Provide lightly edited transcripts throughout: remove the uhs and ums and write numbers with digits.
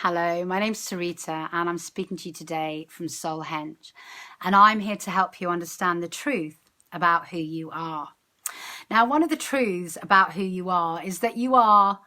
Hello, my name's Sarita and I'm speaking to you today from Soulhenge, and I'm here to help you understand the truth about who you are. Now, one of the truths about who you are is that you are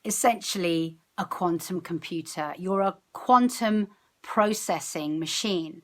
essentially a quantum computer. You're a quantum processing machine.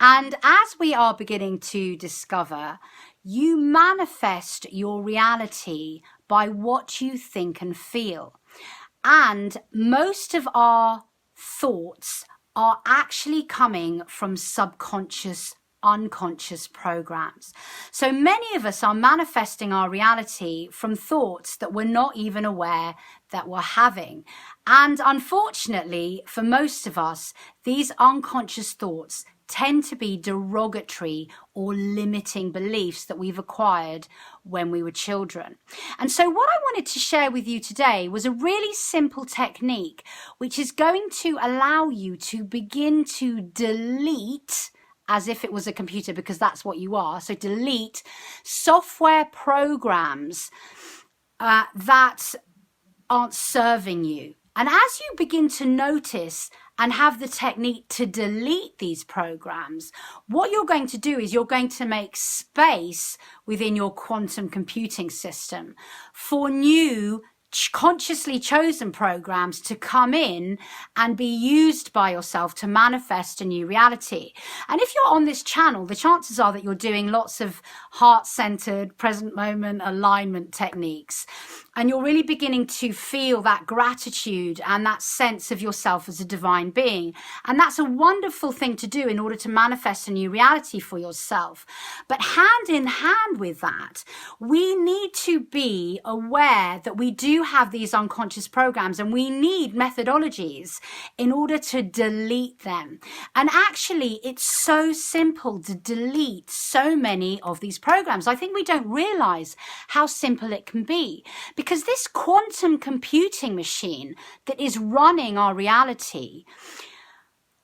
And as we are beginning to discover, you manifest your reality by what you think and feel. And most of our thoughts are actually coming from subconscious, unconscious programs. So many of us are manifesting our reality from thoughts that we're not even aware that we're having. And unfortunately, for most of us, these unconscious thoughts tend to be derogatory or limiting beliefs that we've acquired when we were children. And so what I wanted to share with you today was a really simple technique which is going to allow you to begin to delete, as if it was a computer, because that's what you are. So delete software programs that aren't serving you. And as you begin to notice and have the technique to delete these programs, what you're going to do is you're going to make space within your quantum computing system for new consciously chosen programs to come in and be used by yourself to manifest a new reality. And if you're on this channel, the chances are that you're doing lots of heart-centered, present moment alignment techniques. And you're really beginning to feel that gratitude and that sense of yourself as a divine being. And that's a wonderful thing to do in order to manifest a new reality for yourself. But hand in hand with that, we need to be aware that we do have these unconscious programs and we need methodologies in order to delete them. And actually, it's so simple to delete so many of these programs. I think we don't realize how simple it can be. Because this quantum computing machine that is running our reality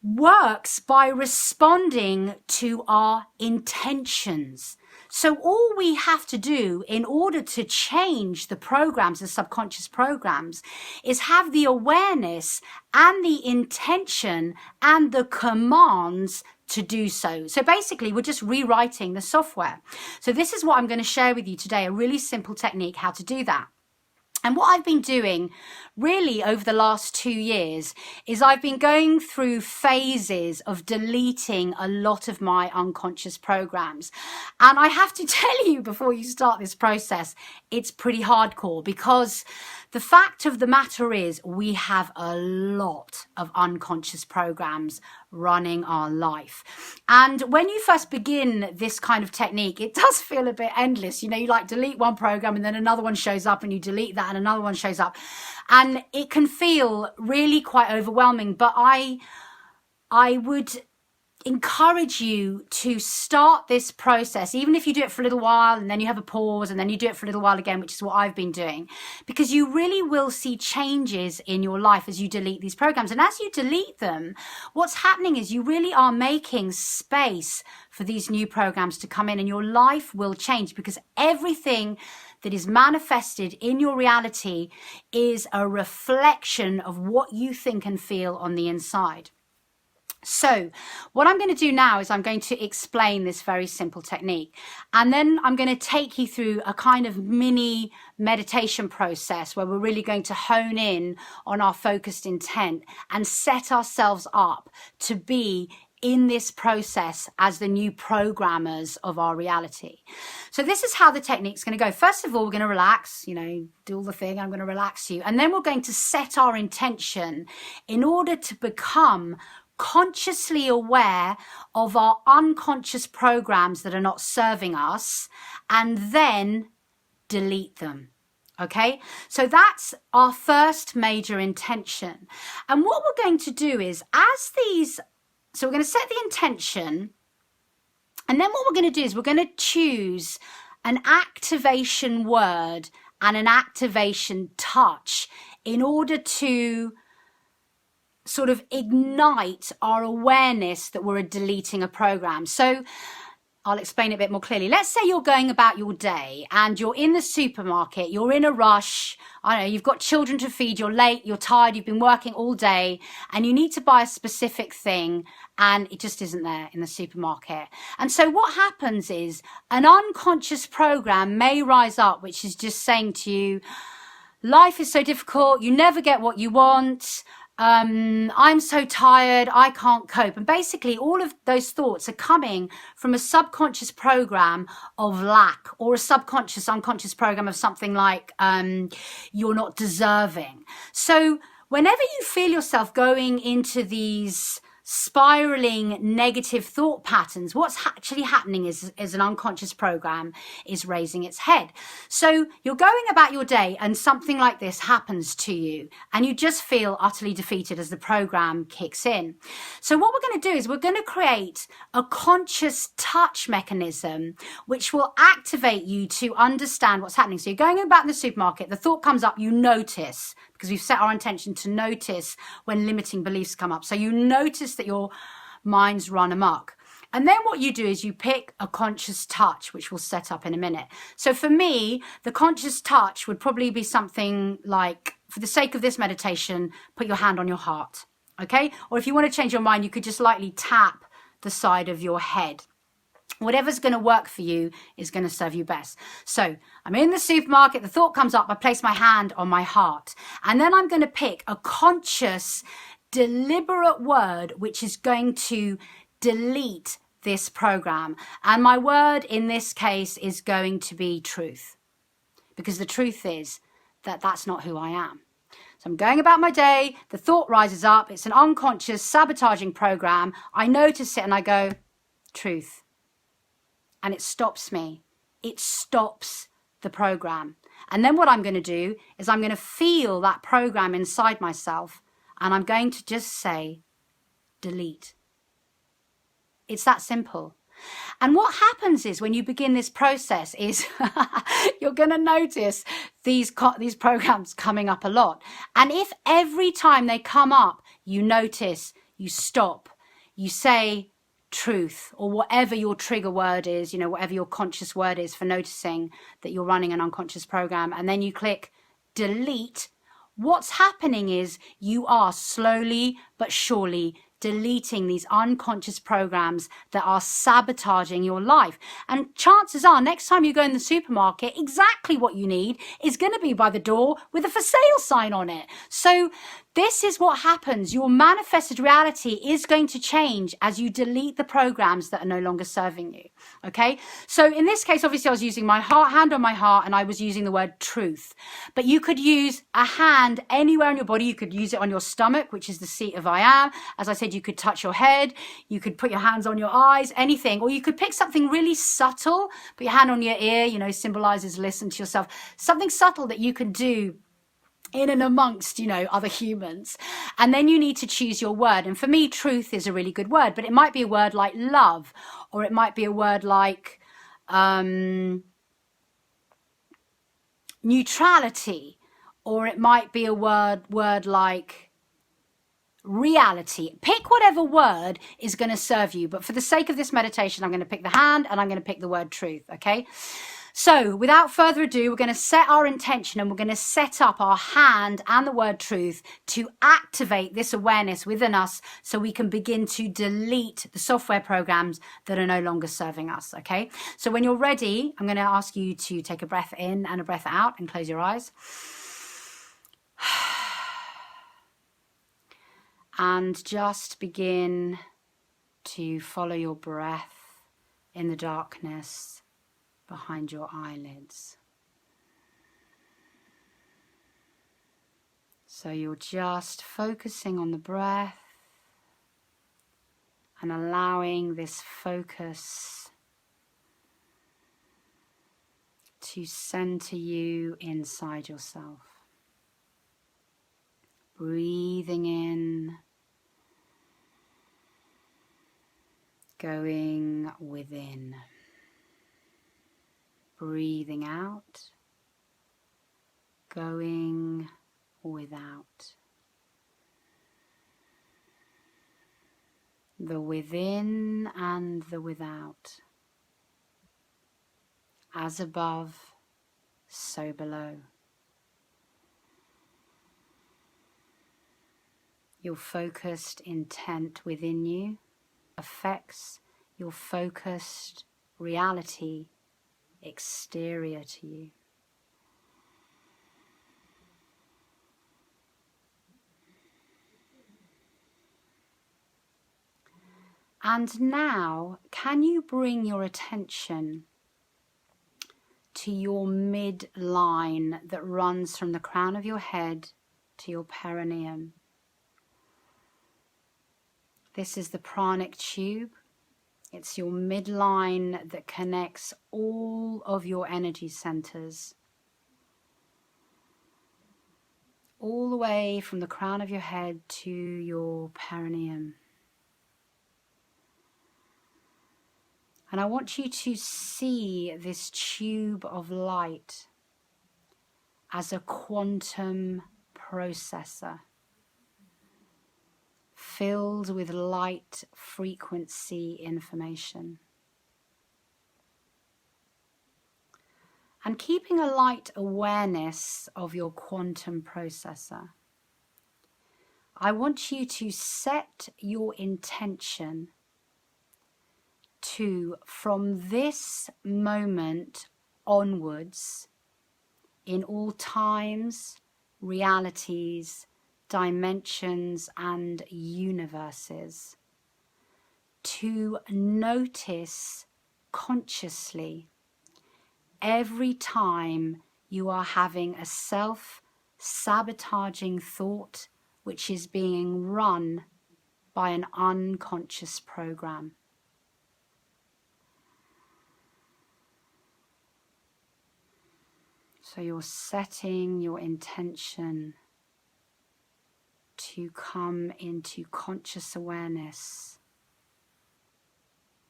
works by responding to our intentions. So all we have to do in order to change the programs, the subconscious programs, is have the awareness and the intention and the commands to do so. So basically, we're just rewriting the software. So this is what I'm going to share with you today, a really simple technique how to do that. And what I've been doing really over the last 2 years is I've been going through phases of deleting a lot of my unconscious programs. And I have to tell you before you start this process, it's pretty hardcore, because the fact of the matter is we have a lot of unconscious programs running our life. And when you first begin this kind of technique, it does feel a bit endless. You know, you like delete one program and then another one shows up and you delete that and another one shows up. And it can feel really quite overwhelming. But I would encourage you to start this process, even if you do it for a little while and then you have a pause and then you do it for a little while again, which is what I've been doing, because you really will see changes in your life as you delete these programs. And as you delete them, what's happening is you really are making space for these new programs to come in, and your life will change, because everything that is manifested in your reality is a reflection of what you think and feel on the inside. So what I'm going to do now is I'm going to explain this very simple technique, and then I'm going to take you through a kind of mini meditation process where we're really going to hone in on our focused intent and set ourselves up to be in this process as the new programmers of our reality. So this is how the technique's going to go. First of all, we're going to relax, do all the thing. I'm going to relax you. And then we're going to set our intention in order to become consciously aware of our unconscious programs that are not serving us, and then delete them. Okay, so that's our first major intention. And what we're going to do is, so we're going to set the intention, and then what we're going to do is we're going to choose an activation word and an activation touch in order to sort of ignite our awareness that we're deleting a program. So I'll explain it a bit more clearly. Let's say you're going about your day and you're in the supermarket, you're in a rush. I don't know, you've got children to feed, you're late, you're tired, you've been working all day, and you need to buy a specific thing and it just isn't there in the supermarket. And so what happens is an unconscious program may rise up, which is just saying to you, life is so difficult, you never get what you want. I'm so tired, I can't cope. And basically all of those thoughts are coming from a subconscious program of lack, or a subconscious, unconscious program of something like you're not deserving. So whenever you feel yourself going into these spiraling negative thought patterns, what's actually happening is an unconscious program is raising its head. So you're going about your day and something like this happens to you and you just feel utterly defeated as the program kicks in. So what we're going to do is we're going to create a conscious touch mechanism which will activate you to understand what's happening. So you're going about in the supermarket, the thought comes up, you notice, because we've set our intention to notice when limiting beliefs come up. So you notice that your mind's run amok. And then what you do is you pick a conscious touch, which we'll set up in a minute. So for me, the conscious touch would probably be something like, for the sake of this meditation, put your hand on your heart, okay? Or if you want to change your mind, you could just lightly tap the side of your head. Whatever's going to work for you is going to serve you best. So I'm in the supermarket, the thought comes up, I place my hand on my heart, and then I'm going to pick a conscious, deliberate word which is going to delete this program. And my word in this case is going to be truth, because the truth is that that's not who I am. So I'm going about my day, the thought rises up, it's an unconscious sabotaging program. I notice it and I go, truth. And it stops me. It stops the program. And then what I'm going to do is I'm going to feel that program inside myself and I'm going to just say, delete. It's that simple. And what happens is when you begin this process is you're going to notice these programs coming up a lot. And if every time they come up, you notice, you stop, you say, truth, or whatever your trigger word is, whatever your conscious word is for noticing that you're running an unconscious program, and then you click delete, what's happening is you are slowly but surely deleting these unconscious programs that are sabotaging your life. And chances are next time you go in the supermarket, exactly what you need is going to be by the door with a for sale sign on it. So this is what happens. Your manifested reality is going to change as you delete the programs that are no longer serving you. Okay. So in this case, obviously I was using my hand on my heart and I was using the word truth, but you could use a hand anywhere in your body. You could use it on your stomach, which is the seat of I am. As I said, you could touch your head, you could put your hands on your eyes, anything, or you could pick something really subtle, put your hand on your ear, symbolizes listen to yourself, something subtle that you can do in and amongst, other humans. And then you need to choose your word. And for me, truth is a really good word, but it might be a word like love, or it might be a word like neutrality, or it might be a word like reality. Pick whatever word is going to serve you. But for the sake of this meditation, I'm going to pick the hand and I'm going to pick the word truth. Okay. So without further ado, we're going to set our intention and we're going to set up our hand and the word truth to activate this awareness within us so we can begin to delete the software programs that are no longer serving us. Okay. So when you're ready, I'm going to ask you to take a breath in and a breath out and close your eyes. And just begin to follow your breath in the darkness behind your eyelids. So you're just focusing on the breath and allowing this focus to center you inside yourself. Breathing in, going within. Breathing out, going without. The within and the without. As above, so below. Your focused intent within you affects your focused reality exterior to you. And now, can you bring your attention to your midline that runs from the crown of your head to your perineum? This is the pranic tube. It's your midline that connects all of your energy centers, all the way from the crown of your head to your perineum. And I want you to see this tube of light as a quantum processor filled with light frequency information. And keeping a light awareness of your quantum processor, I want you to set your intention to, from this moment onwards, in all times, realities, dimensions, and universes, to notice consciously every time you are having a self-sabotaging thought which is being run by an unconscious program. So you're setting your intention to come into conscious awareness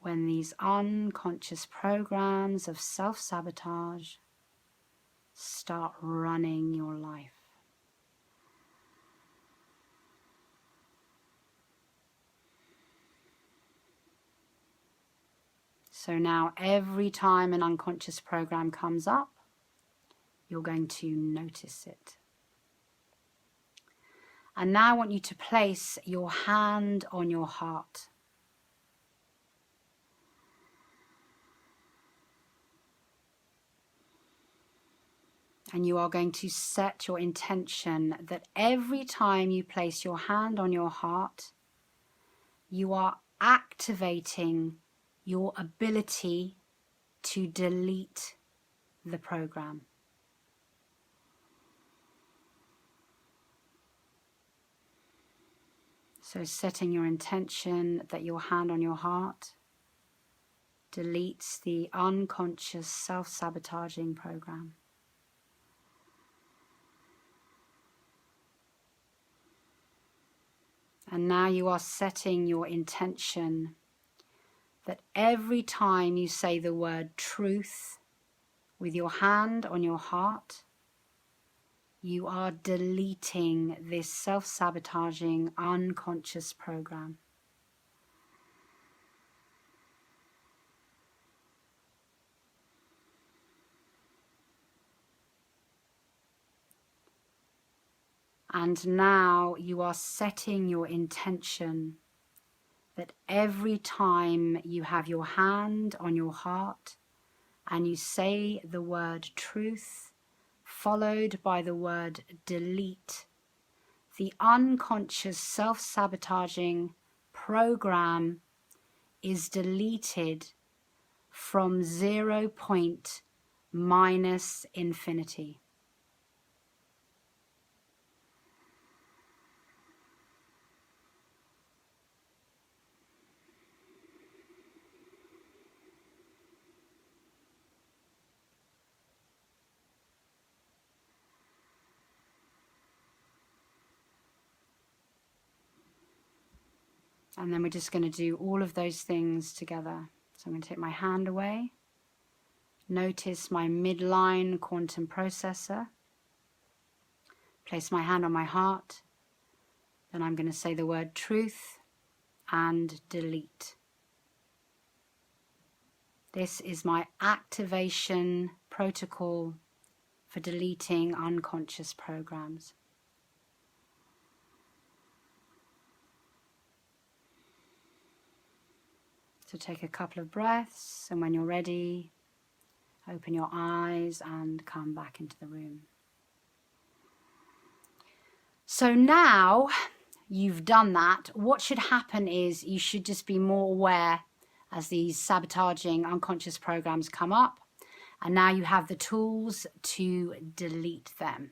when these unconscious programs of self-sabotage start running your life. So now every time an unconscious program comes up, you're going to notice it. And now I want you to place your hand on your heart. And you are going to set your intention that every time you place your hand on your heart, you are activating your ability to delete the program. So setting your intention that your hand on your heart deletes the unconscious self-sabotaging program. And now you are setting your intention that every time you say the word truth with your hand on your heart, you are deleting this self-sabotaging unconscious program. And now you are setting your intention that every time you have your hand on your heart and you say the word truth, followed by the word delete, the unconscious self-sabotaging program is deleted from 0 point minus infinity. And then we're just going to do all of those things together. So I'm going to take my hand away. Notice my midline quantum processor. Place my hand on my heart. Then I'm going to say the word truth and delete. This is my activation protocol for deleting unconscious programs. So take a couple of breaths, and when you're ready, open your eyes and come back into the room. So now you've done that, what should happen is you should just be more aware as these sabotaging unconscious programs come up, and now you have the tools to delete them.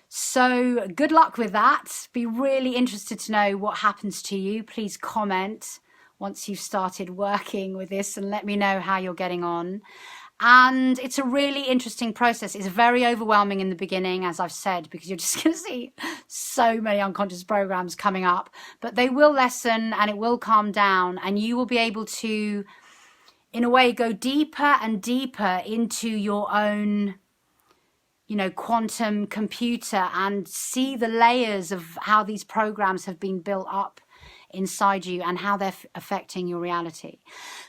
So good luck with that. Be really interested to know what happens to you. Please comment once you've started working with this and let me know how you're getting on. And it's a really interesting process. It's very overwhelming in the beginning, as I've said, because you're just going to see so many unconscious programs coming up, but they will lessen and it will calm down, and you will be able to, in a way, go deeper and deeper into your own, quantum computer and see the layers of how these programs have been built up inside you and how they're affecting your reality.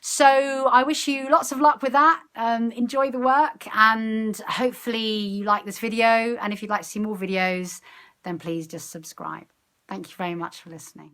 So I wish you lots of luck with that. Enjoy the work, and hopefully you like this video, and if you'd like to see more videos, then please just subscribe. Thank you very much for listening.